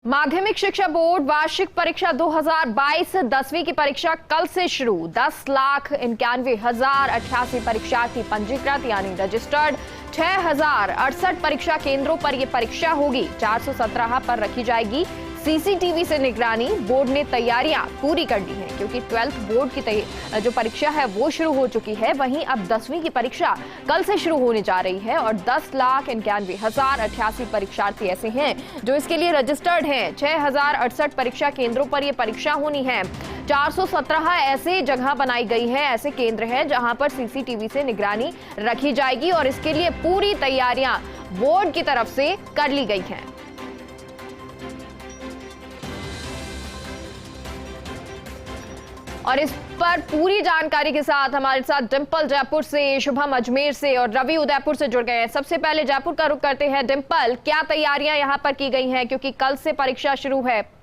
माध्यमिक शिक्षा बोर्ड वार्षिक परीक्षा 2022 10वीं की परीक्षा कल से शुरू। 10,91,088 परीक्षार्थी पंजीकृत यानी रजिस्टर्ड। 6,068 परीक्षा केंद्रों पर यह परीक्षा होगी। 417 पर रखी जाएगी सीसीटीवी से निगरानी। बोर्ड ने तैयारियां पूरी कर ली हैं क्योंकि 12th बोर्ड की जो परीक्षा है वो शुरू हो चुकी है। वहीं अब 10वीं की परीक्षा कल से शुरू होने जा रही है और 10,91,088 परीक्षार्थी ऐसे हैं जो इसके लिए रजिस्टर्ड हैं। 6,068 परीक्षा केंद्रों पर यह परीक्षा होनी है। 417 ऐसे जगह बनाई गई है, ऐसे केंद्र हैं जहां पर सीसीटीवी से निगरानी रखी जाएगी और इसके लिए पूरी तैयारियां बोर्ड की तरफ से कर ली गई हैं। और इस पर पूरी जानकारी के साथ हमारे साथ डिंपल जयपुर से, शुभम अजमेर से और रवि उदयपुर से जुड़ गए हैं। सबसे पहले जयपुर का रुख करते हैं। डिंपल, क्या तैयारियां यहां पर की गई हैं क्योंकि कल से परीक्षा शुरू है?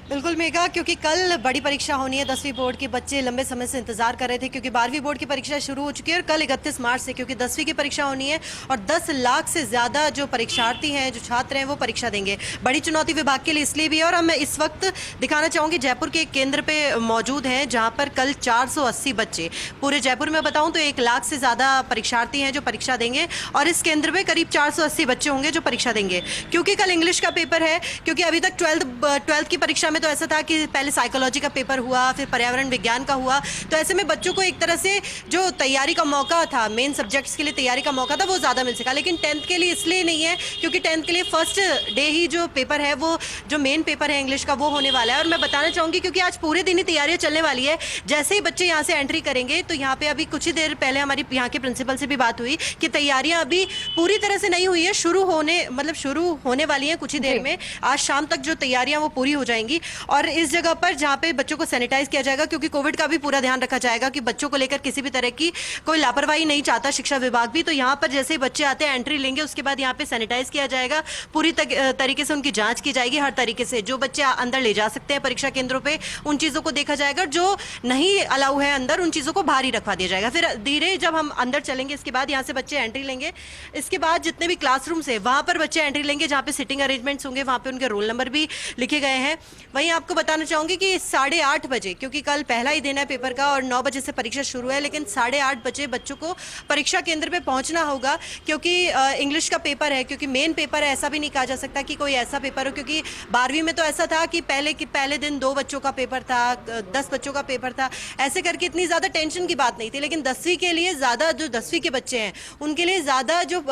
बिल्कुल मेघा, क्योंकि कल बड़ी परीक्षा होनी है। 10वीं बोर्ड के बच्चे लंबे समय से इंतजार कर रहे थे क्योंकि 12वीं बोर्ड की परीक्षा शुरू हो चुकी है और कल 31 मार्च से क्योंकि 10वीं की परीक्षा होनी है और 10 लाख से ज्यादा जो परीक्षार्थी हैं, जो छात्र हैं, वो परीक्षा देंगे। बड़ी चुनौती विभाग के लिए इसलिए भी है और मैं इस वक्त दिखाना चाहूंगी जयपुर के एक केंद्र पे मौजूद हैं जहां पर कल 480 बच्चे, पूरे जयपुर में बताऊं तो 1 लाख से ज्यादा परीक्षार्थी हैं जो परीक्षा देंगे और इस केंद्र पे करीब 480 बच्चे होंगे जो परीक्षा देंगे। क्योंकि कल इंग्लिश का पेपर है, क्योंकि अभी तक 12th की परीक्षा में तो ऐसा था कि पहले साइकोलॉजी का पेपर हुआ, फिर पर्यावरण विज्ञान का हुआ, तो ऐसे में बच्चों को एक तरह से जो तैयारी का मौका था, मेन सब्जेक्ट्स के लिए तैयारी का मौका था, वो ज्यादा मिल सका। लेकिन 10th के लिए इसलिए नहीं है क्योंकि 10th के लिए फर्स्ट डे ही जो पेपर है, वो जो मेन पेपर है इंग्लिश का, वो होने वाला है। और मैं बताना चाहूंगी क्योंकि आज पूरे दिन ही तैयारियां चलने वाली है। जैसे ही बच्चे यहाँ से एंट्री करेंगे तो यहाँ पे अभी कुछ ही देर पहले हमारी यहाँ के प्रिंसिपल से भी बात हुई कि तैयारियां अभी पूरी तरह से नहीं हुई है, शुरू होने वाली है कुछ ही देर में। आज शाम तक जो तैयारियां वो पूरी हो जाएंगी और इस जगह पर जहां पे बच्चों को सैनिटाइज किया जाएगा क्योंकि कोविड का भी पूरा ध्यान रखा जाएगा कि बच्चों को लेकर किसी भी तरह की कोई लापरवाही नहीं चाहता शिक्षा विभाग भी। तो यहाँ पर जैसे ही बच्चे आते हैं, एंट्री लेंगे, उसके बाद यहाँ पे सैनिटाइज किया जाएगा, पूरी तरीके से उनकी जांच की जाएगी। हर तरीके से जो बच्चे अंदर ले जा सकते हैं परीक्षा केंद्रों पे, उन चीजों को देखा जाएगा। जो नहीं अलाउ है अंदर, उन चीजों को बाहर ही रखवा दिया जाएगा। फिर धीरे जब हम अंदर चलेंगे, इसके बाद यहाँ से बच्चे एंट्री लेंगे। इसके बाद जितने भी क्लासरूम्स है वहां पर बच्चे एंट्री लेंगे, जहाँ पे सिटिंग अरेंजमेंट्स होंगे, वहां पे उनके रोल नंबर भी लिखे गए हैं। वहीं आपको बताना चाहूंगी कि 8:30 बजे, क्योंकि कल पहला ही दिन है पेपर का और 9 बजे से परीक्षा शुरू है, लेकिन 8:30 बजे बच्चों को परीक्षा केंद्र पे पहुंचना होगा क्योंकि इंग्लिश का पेपर है। क्योंकि मेन पेपर है, ऐसा भी नहीं कहा जा सकता कि कोई ऐसा पेपर हो, क्योंकि 12वीं में तो ऐसा था कि पहले दिन 2 बच्चों का पेपर था, 10 बच्चों का पेपर था, ऐसे करके इतनी ज्यादा टेंशन की बात नहीं थी। लेकिन 10वीं के लिए ज्यादा, जो 10वीं के बच्चे हैं उनके लिए ज्यादा जो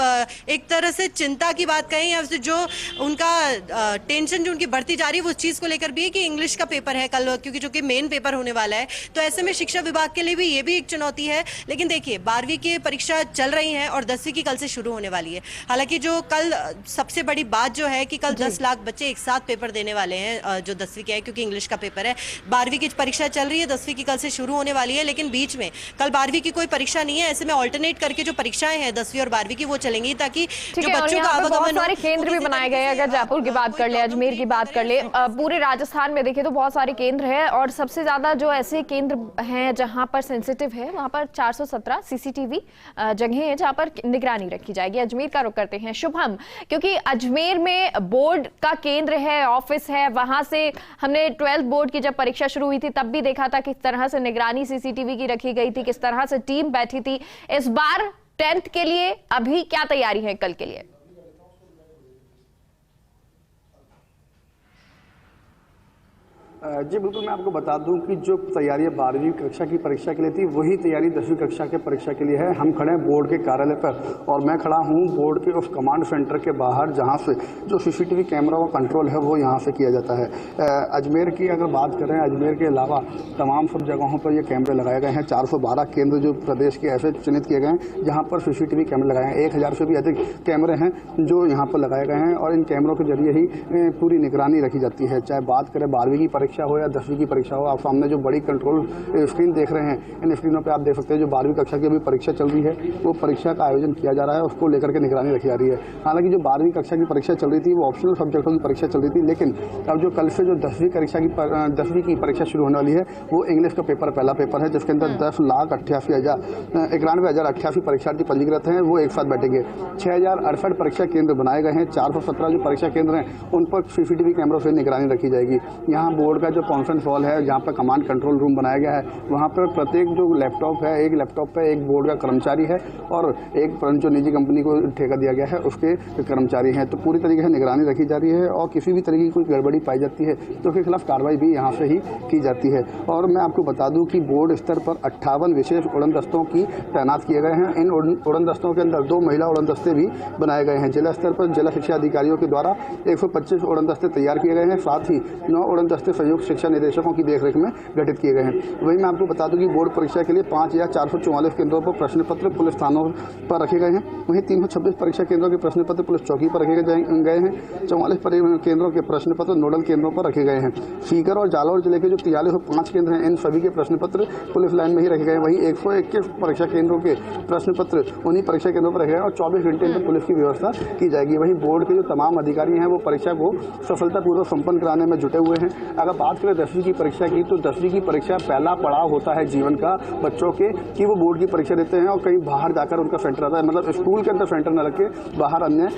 एक तरह से चिंता की बात कहें या जो उनका टेंशन जो उनकी बढ़ती जा रही है, उस चीज को लेकर भी है कि इंग्लिश का पेपर है कल, क्योंकि जो कि मेन पेपर होने वाला है। तो ऐसे में शिक्षा विभाग के लिए भी ये भी एक चुनौती है। लेकिन देखिए, 12वीं की परीक्षा चल रही है और 10वीं की कल से शुरू होने वाली है। हालांकि जो कल सबसे बड़ी बात जो है कि कल 10 लाख बच्चे एक साथ पेपर देने वाले हैं जो 10वीं के है, क्योंकि इंग्लिश का पेपर है। 12वीं की परीक्षा चल रही है, 10वीं की कल से शुरू होने वाली है, लेकिन बीच में कल 12वीं की कोई परीक्षा नहीं है। ऐसे में ऑल्टरनेट करके जो परीक्षाएं हैं 10वीं और 12वीं की, वो चलेंगी ताकि जो बच्चों का आवागमन, सारे केंद्र भी बनाए गए। अगर जयपुर की बात कर ले, अजमेर की बात कर ले, पूरे राजस्थान में देखें तो बहुत सारे केंद्र है और सबसे ज्यादा जो ऐसे केंद्र हैं जहां पर सेंसिटिव है, वहां पर 417 सीसीटीवी जगह हैं जहां पर निगरानी रखी जाएगी। अजमेर का रुख करते हैं शुभम, क्योंकि अजमेर में बोर्ड का केंद्र है, ऑफिस है, वहां से हमने 12th बोर्ड की जब परीक्षा शुरू हुई थी तब भी देखा था किस तरह से निगरानी सीसीटीवी की रखी गई थी, किस तरह से टीम बैठी थी। इस बार 10th के लिए अभी क्या तैयारी है कल के लिए? जी बिल्कुल, मैं आपको बता दूं कि जो तैयारी 12वीं कक्षा की परीक्षा के लिए थी, वही तैयारी 10वीं कक्षा के परीक्षा के लिए है। हम खड़े हैं बोर्ड के कार्यालय पर और मैं खड़ा हूं बोर्ड के उस कमांड सेंटर के बाहर जहां से जो सीसीटीवी कैमरा व कंट्रोल है वो यहां से किया जाता है। अजमेर की अगर बात करें, अजमेर के अलावा तमाम सब जगहों पर ये कैमरे लगाए गए हैं। 412 केंद्र जो प्रदेश के ऐसे चिन्हित किए गए हैं जहाँ पर सीसीटीवी कैमरे लगाए हैं। 1000 से भी अधिक कैमरे हैं जो यहाँ पर लगाए गए हैं और इन कैमरों के जरिए ही पूरी निगरानी रखी जाती है। चाहे बात करें 12वीं की परीक्षा परीक्षा हो या 10वीं की परीक्षा हो, आप सामने जो बड़ी कंट्रोल स्क्रीन देख रहे हैं, इन स्क्रीनों पे आप देख सकते हैं जो 12वीं कक्षा की अभी परीक्षा चल रही है, वो परीक्षा का आयोजन किया जा रहा है, उसको लेकर के निगरानी रखी जा रही है। हालांकि जो 12वीं कक्षा की परीक्षा चल रही थी वो ऑप्शनल सब्जेक्टों की परीक्षा चल रही थी, लेकिन अब जो कल से जो 10वीं की परीक्षा शुरू होने वाली है वो इंग्लिश का पेपर पहला पेपर है, जिसके अंदर 10,88,088 परीक्षार्थी पंजीकृत हैं, वो एक साथ बैठेंगे। 6,068 परीक्षा केंद्र बनाए गए हैं। 417 जो परीक्षा केंद्र हैं उन पर CCTV कैमरों से निगरानी रखी जाएगी। यहाँ बोर्ड का जो कॉन्फ्रेंस हॉल है, जहाँ पर कमांड कंट्रोल रूम बनाया गया है, वहाँ पर प्रत्येक जो लैपटॉप है, एक लैपटॉप पर एक बोर्ड का कर्मचारी है और एक जो निजी कंपनी को ठेका दिया गया है उसके कर्मचारी हैं। तो पूरी तरीके से निगरानी रखी जा रही है और किसी भी तरीके की कोई गड़बड़ी पाई जाती है तो उसके खिलाफ कार्रवाई भी यहाँ से ही की जाती है। और मैं आपको बता दूं कि बोर्ड स्तर पर 58 विशेष उड़न दस्तों की तैनात किए गए हैं। इन उड़न दस्तों के अंदर 2 महिला उड़न दस्ते भी बनाए गए हैं। जिला स्तर पर जिला शिक्षा अधिकारियों के द्वारा 125 उड़न दस्ते तैयार किए गए हैं, साथ ही 9 उड़न दस्ते संयुक्त शिक्षा निदेशकों की देखरेख में गठित किए गए हैं। वहीं मैं आपको बता दूं कि बोर्ड परीक्षा के लिए 5,444 केंद्रों पर प्रश्न पत्र पुलिस थानों पर रखे गए हैं। वहीं 326 परीक्षा केंद्रों के प्रश्न पत्र पुलिस चौकी पर रखे गए हैं। 44 केंद्रों के प्रश्न पत्र नोडल केंद्रों पर रखे गए हैं। सीकर और जालौर जिले के जो 4305 केंद्र हैं, इन सभी के प्रश्न पत्र पुलिस लाइन में ही रखे गए हैं। वहीं 121 परीक्षा केंद्रों के प्रश्न पत्र उन्हीं परीक्षा केंद्रों पर रखे गए और 24 घंटे में पुलिस की व्यवस्था की जाएगी। वहीं बोर्ड के जो तमाम अधिकारी हैं वो परीक्षा को सफलतापूर्वक संपन्न कराने में जुटे हुए हैं। अगर बात करें 10वीं की परीक्षा की, तो 10वीं की परीक्षा पहला पड़ाव होता है जीवन का बच्चों के, कि वो बोर्ड की परीक्षा देते हैं और कहीं बाहर जाकर उनका सेंटर आता है, मतलब स्कूल के अंदर सेंटर न रख के बाहर अन्य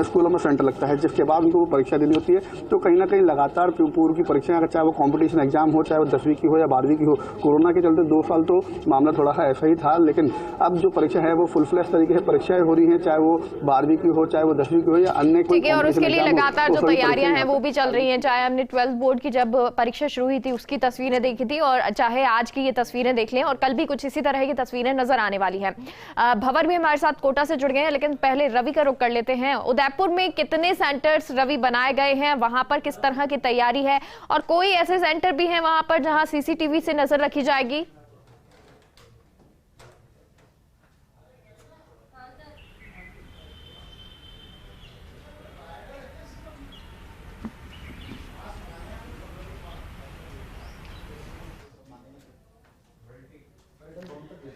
स्कूलों में सेंटर लगता है, जिसके बाद उनको वो परीक्षा देनी होती है। तो कहीं ना कहीं लगातार पूर्व की परीक्षाएं, अगर चाहे वो कॉम्पिटिशन एग्जाम हो, चाहे वो 10वीं की हो या 12वीं की हो, कोरोना के चलते 2 साल तो मामला थोड़ा सा ऐसा ही था, लेकिन अब जो परीक्षा है वो फुल फ्लैश तरीके से परीक्षाएं हो रही हैं, चाहे वो 12वीं की हो, चाहे वो 10वीं की हो या अन्य कोई। ठीक है, और उसके लिए लगातार जो तैयारियां हैं वो भी चल रही हैं। चाहे हमने 12th बोर्ड की जब परीक्षा शुरू हुई थी उसकी तस्वीरें देखी थी और चाहे आज की ये तस्वीरें देख लें, और कल भी कुछ इसी तरह की तस्वीरें नजर आने वाली हैं। भंवर भी हमारे साथ कोटा से जुड़ गए हैं, लेकिन पहले रवि का रुख कर लेते हैं। उदयपुर में कितने सेंटर्स रवि बनाए गए हैं, वहां पर किस तरह की तैयारी है, और कोई ऐसे सेंटर भी हैं वहां पर जहां CCTV से नजर रखी जाएगी?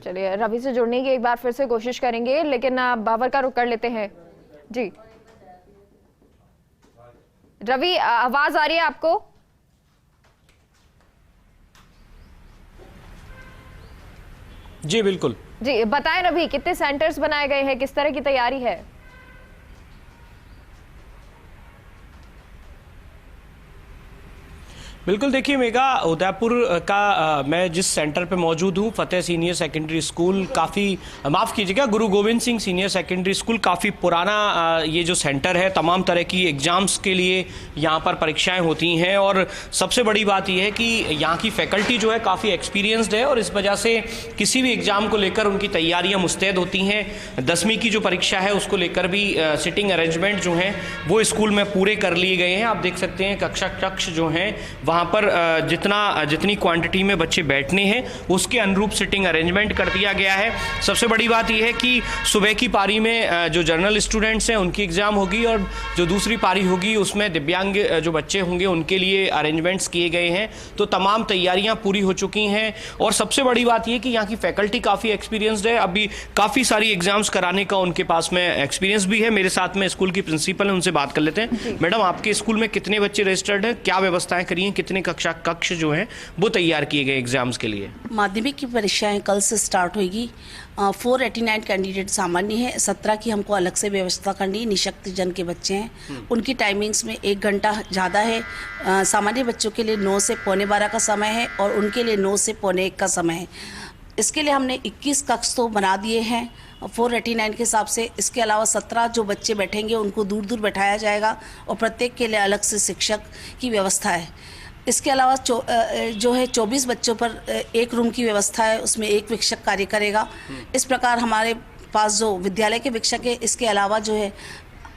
चलिए, रवि से जुड़ने की एक बार फिर से कोशिश करेंगे, लेकिन भंवर का रुख कर लेते हैं। जी रवि, आवाज आ रही है आपको? जी बिल्कुल। जी बताएं रवि, कितने सेंटर्स बनाए गए हैं, किस तरह की तैयारी है? बिल्कुल, देखिए मेघा, उदयपुर का मैं जिस सेंटर पे मौजूद हूँ, फतेह सीनियर सेकेंडरी स्कूल, काफ़ी माफ़ कीजिएगा, गुरु Govind Singh senior secondary school, काफ़ी पुराना ये जो सेंटर है, तमाम तरह की एग्ज़ाम्स के लिए यहाँ पर परीक्षाएं होती हैं। और सबसे बड़ी बात यह है कि यहाँ की फैकल्टी जो है काफ़ी एक्सपीरियंसड है और इस वजह से किसी भी एग्ज़ाम को लेकर उनकी तैयारियाँ मुस्तैद होती हैं। 10वीं की जो परीक्षा है उसको लेकर भी सिटिंग अरेंजमेंट जो हैं वो स्कूल में पूरे कर लिए गए हैं। आप देख सकते हैं कक्ष जो हैं वहाँ पर जितनी क्वांटिटी में बच्चे बैठने हैं उसके अनुरूप सिटिंग अरेंजमेंट कर दिया गया है। सबसे बड़ी बात यह है कि सुबह की पारी में जो जनरल स्टूडेंट्स हैं उनकी एग्ज़ाम होगी और जो दूसरी पारी होगी उसमें दिव्यांग जो बच्चे होंगे उनके लिए अरेंजमेंट्स किए गए हैं। तो तमाम तैयारियां पूरी हो चुकी हैं और सबसे बड़ी बात यह कि यहाँ की फैकल्टी काफ़ी एक्सपीरियंसड है। अभी काफ़ी सारी एग्जाम्स कराने का उनके पास में एक्सपीरियंस भी है। मेरे साथ में स्कूल की प्रिंसिपल है, उनसे बात कर लेते हैं। मैडम, आपके स्कूल में कितने बच्चे रजिस्टर्ड हैं, क्या व्यवस्थाएं करी हैं, कितने कक्ष जो हैं वो तैयार किए गए एग्जाम्स के लिए? माध्यमिक की परीक्षाएं कल से स्टार्ट होगी। 489 कैंडिडेट सामान्य है, 17 की हमको अलग से व्यवस्था करनी है। निशक्त जन के बच्चे हैं, उनकी टाइमिंग्स में 1 घंटा ज़्यादा है। सामान्य बच्चों के लिए 9 से 11:15 का समय है और उनके लिए 9 से 11:15 का समय है। इसके लिए हमने 21 कक्ष तो बना दिए हैं 489 के हिसाब से। इसके अलावा 17 जो बच्चे बैठेंगे उनको दूर दूर बैठाया जाएगा और प्रत्येक के लिए अलग से शिक्षक की व्यवस्था है। इसके अलावा जो है 24 बच्चों पर 1 रूम की व्यवस्था है, उसमें 1 शिक्षक कार्य करेगा। इस प्रकार हमारे पास जो विद्यालय के शिक्षक है, इसके अलावा जो है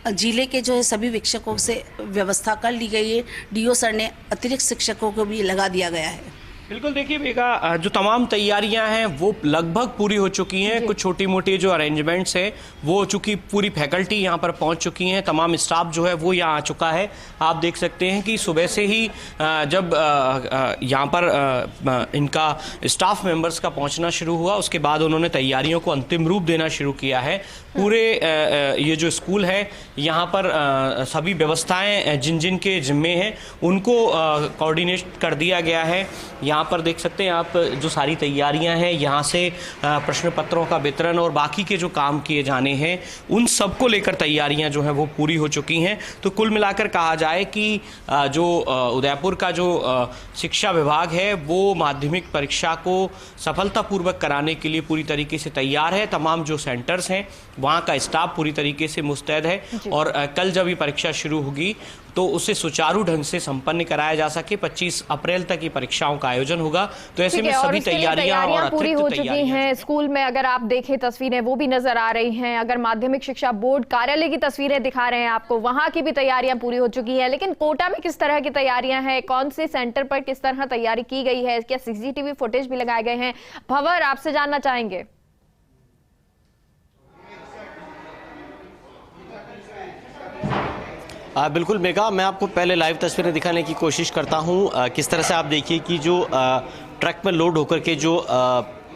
जिले के जो है सभी शिक्षकों से व्यवस्था कर ली गई है। DO सर ने अतिरिक्त शिक्षकों को भी लगा दिया गया है। बिल्कुल, देखिए बेगा, जो तमाम तैयारियां हैं वो लगभग पूरी हो चुकी हैं। कुछ छोटी मोटी जो अरेंजमेंट्स हैं वो चूंकि पूरी फैकल्टी यहाँ पर पहुँच चुकी हैं, तमाम स्टाफ जो है वो यहाँ आ चुका है। आप देख सकते हैं कि सुबह से ही जब यहाँ पर इनका स्टाफ मेंबर्स का पहुँचना शुरू हुआ, उसके बाद उन्होंने तैयारियों को अंतिम रूप देना शुरू किया है। पूरे ये जो स्कूल है यहाँ पर सभी व्यवस्थाएं जिन जिन के जिम्मे हैं उनको कोऑर्डिनेट कर दिया गया है। यहाँ पर देख सकते हैं आप जो सारी तैयारियां हैं, यहाँ से प्रश्न पत्रों का वितरण और बाकी के जो काम किए जाने हैं उन सब को लेकर तैयारियां जो हैं वो पूरी हो चुकी हैं। तो कुल मिलाकर कहा जाए कि जो उदयपुर का जो शिक्षा विभाग है वो माध्यमिक परीक्षा को सफलतापूर्वक कराने के लिए पूरी तरीके से तैयार है। तमाम जो सेंटर्स हैं वहाँ का स्टाफ पूरी तरीके से मुस्तैद है और कल जब ये परीक्षा शुरू होगी तो उसे सुचारू ढंग से संपन्न कराया जा सके। 25 अप्रैल तक ये परीक्षाओं का आयोजन होगा। तो ऐसे में सभी तैयारियां और पूरी हो चुकी हैं। स्कूल में अगर आप देखें तस्वीरें वो भी नजर आ रही हैं। अगर माध्यमिक शिक्षा बोर्ड कार्यालय की तस्वीरें दिखा रहे हैं आपको, वहां की भी तैयारियां पूरी हो चुकी हैं। लेकिन कोटा में किस तरह की तैयारियां हैं, कौन से सेंटर पर किस तरह तैयारी की गई है, क्या सीसीटीवी फुटेज भी लगाए गए हैं? भंवर, आपसे जानना चाहेंगे। बिल्कुल मेघा, मैं आपको पहले लाइव तस्वीरें दिखाने की कोशिश करता हूं। किस तरह से आप देखिए कि जो ट्रक में लोड होकर के जो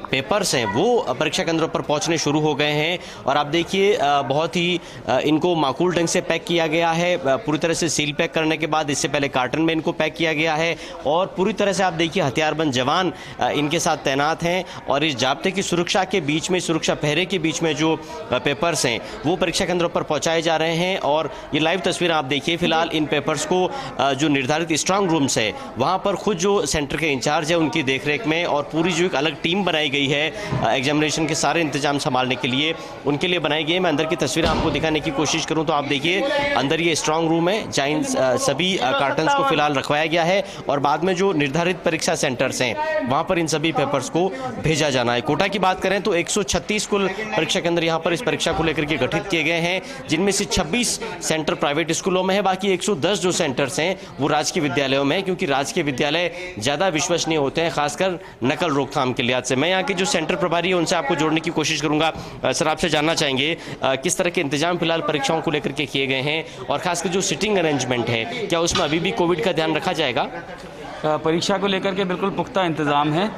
पेपर्स हैं वो परीक्षा केंद्रों पर पहुंचने शुरू हो गए हैं और आप देखिए बहुत ही इनको माकूल ढंग से पैक किया गया है। पूरी तरह से सील पैक करने के बाद इससे पहले कार्टन में इनको पैक किया गया है और पूरी तरह से आप देखिए हथियारबंद जवान इनके साथ तैनात हैं और इस जाब्ते की सुरक्षा के बीच में, सुरक्षा पहरे के बीच में जो पेपर्स हैं वो परीक्षा केंद्रों पर पहुँचाए जा रहे हैं। और ये लाइव तस्वीरें आप देखिए। फिलहाल इन पेपर्स को जो निर्धारित स्ट्रांग रूम्स है वहाँ पर खुद जो सेंटर के इंचार्ज है उनकी देखरेख में और पूरी जो एक अलग टीम बनाई गई है एग्जामिनेशन के सारे इंतजाम संभालने के लिए, उनके लिए बनाई गई है। मैं अंदर की तस्वीरें आपको दिखाने की कोशिश करूं तो आप देखिए अंदर ये स्ट्रांग रूम है जहाँ इन सभी कार्टन्स को फिलहाल रखवाया गया है और बाद में जो निर्धारित परीक्षा सेंटर्स हैं वहां पर इन सभी पेपर्स को भेजा जाना है। कोटा की बात करें तो 136 कुल परीक्षा केंद्र यहाँ पर इस परीक्षा को लेकर के गठित किए गए हैं, जिनमें से 26 सेंटर प्राइवेट स्कूलों में है। बाकी 110 जो सेंटर्स हैं वो राजकीय विद्यालयों में है, क्योंकि राजकीय विद्यालय ज्यादा विश्वसनीय होते हैं, खासकर नकल रोकथाम के लिहाज से। मैं यहाँ के जो सेंटर प्रभारी है उनसे आपको जोड़ने की कोशिश करूंगा। सर, आपसे जानना चाहेंगे किस तरह के इंतजाम फिलहाल परीक्षाओं को लेकर के किए गए हैं और खासकर जो सिटिंग अरेंजमेंट है क्या उसमें अभी भी कोविड का ध्यान रखा जाएगा? परीक्षा को लेकर के बिल्कुल पुख्ता इंतजाम है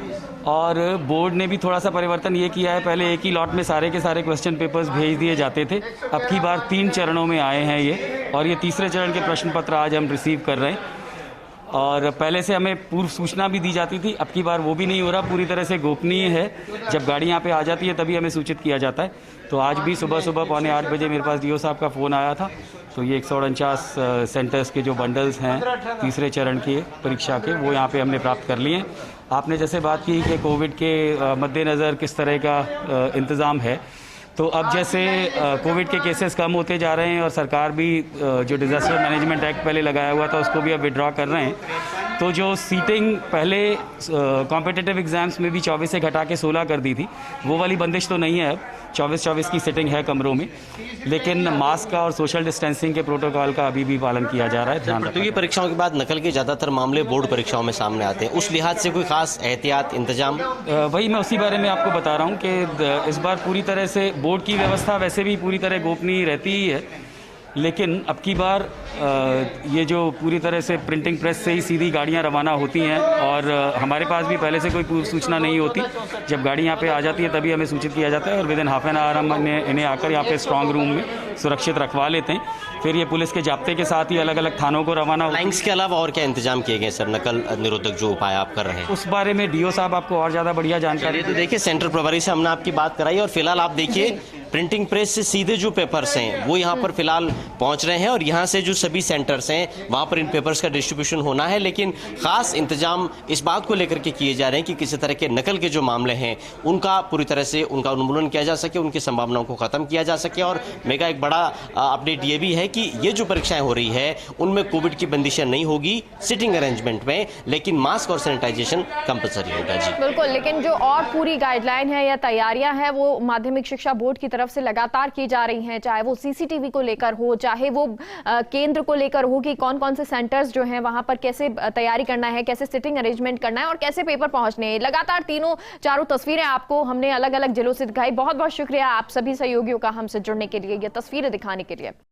और बोर्ड ने भी थोड़ा सा परिवर्तन ये किया है। पहले एक ही लॉट में सारे के सारे क्वेश्चन पेपर्स भेज दिए जाते थे, अब की बार 3 चरणों में आए हैं ये, और ये तीसरे चरण के प्रश्न पत्र आज हम रिसीव कर रहे हैं। और पहले से हमें पूर्व सूचना भी दी जाती थी, अब की बार वो भी नहीं हो रहा, पूरी तरह से गोपनीय है। जब गाड़ी यहाँ पे आ जाती है तभी हमें सूचित किया जाता है। तो आज भी सुबह 8 बजे मेरे पास डीओ साहब का फ़ोन आया था। तो ये 149 सेंटर्स के जो बंडल्स हैं तीसरे चरण के परीक्षा के, वो यहाँ पे हमने प्राप्त कर लिए हैं। आपने जैसे बात की कि कोविड के मद्देनज़र किस तरह का इंतज़ाम है, तो अब जैसे कोविड के केसेस कम होते जा रहे हैं और सरकार भी जो डिज़ास्टर मैनेजमेंट एक्ट पहले लगाया हुआ था उसको भी अब विड्रॉ कर रहे हैं, तो जो सीटिंग पहले कॉम्पिटिटिव एग्ज़ाम्स में भी 24 से घटा के 16 कर दी थी, वो वाली बंदिश तो नहीं है। अब 24-24 की सीटिंग है कमरों में, लेकिन मास्क का और सोशल डिस्टेंसिंग के प्रोटोकॉल का अभी भी पालन किया जा रहा है। ध्यान तो ये परीक्षाओं के बाद नकल के ज़्यादातर मामले बोर्ड परीक्षाओं में सामने आते हैं, उस लिहाज से कोई खास एहतियात इंतजाम? वही मैं उसी बारे में आपको बता रहा हूँ कि इस बार पूरी तरह से बोर्ड की व्यवस्था वैसे भी पूरी तरह गोपनीय रहती ही है, लेकिन अब की बार ये जो पूरी तरह से प्रिंटिंग प्रेस से ही सीधी गाड़ियाँ रवाना होती हैं और हमारे पास भी पहले से कोई पूर्व सूचना नहीं होती। जब गाड़ी यहाँ पे आ जाती है तभी हमें सूचित किया जाता है और विदिन हाफ एन आवर हम इन्हें आकर यहाँ पे स्ट्रांग रूम में सुरक्षित रखवा लेते हैं। फिर ये पुलिस के जाब्ते के साथ ही अलग अलग थानों को रवाना। लाइन्स के अलावा और क्या इंतजाम किए गए सर, नकल निरोधक जो उपाय आप कर रहे हैं? उस बारे में डीओ साहब आपको और ज़्यादा बढ़िया जानकारी। तो देखिए सेंटर प्रभारी से हमने आपकी बात कराई और फिलहाल आप देखिए प्रिंटिंग प्रेस से सीधे जो पेपर्स हैं वो यहाँ पर फिलहाल पहुँच रहे हैं और यहाँ से जो सभी सेंटर्स हैं वहाँ पर इन पेपर्स का डिस्ट्रीब्यूशन होना है। लेकिन खास इंतजाम इस बात को लेकर के किए जा रहे हैं कि किसी तरह के नकल के जो मामले हैं उनका पूरी तरह से उनका उन्मूलन किया जा सके, उनकी संभावनाओं को खत्म किया जा सके। और मेगा एक बड़ा अपडेट ये भी है कि ये जो परीक्षाएं हो रही है उनमें कोविड की बंदिशें नहीं होगी सिटिंग अरेंजमेंट में, लेकिन मास्क और सैनिटाइजेशन कंपलसरी होगा। जी बिल्कुल, लेकिन जो और पूरी गाइडलाइन है या तैयारियां हैं वो माध्यमिक शिक्षा बोर्ड की तरफ से लगातार की जा रही हैं, चाहे वो सीसीटीवी को लेकर हो, चाहे वो केंद्र को लेकर हो कि कौन कौन से सेंटर्स जो हैं वहां पर कैसे तैयारी करना है, कैसे सिटिंग अरेंजमेंट करना है और कैसे पेपर पहुंचने हैं। लगातार तीनों चारों तस्वीरें आपको हमने अलग अलग जिलों से दिखाई। बहुत बहुत शुक्रिया आप सभी सहयोगियों का हमसे जुड़ने के लिए, ये तस्वीरें दिखाने के लिए।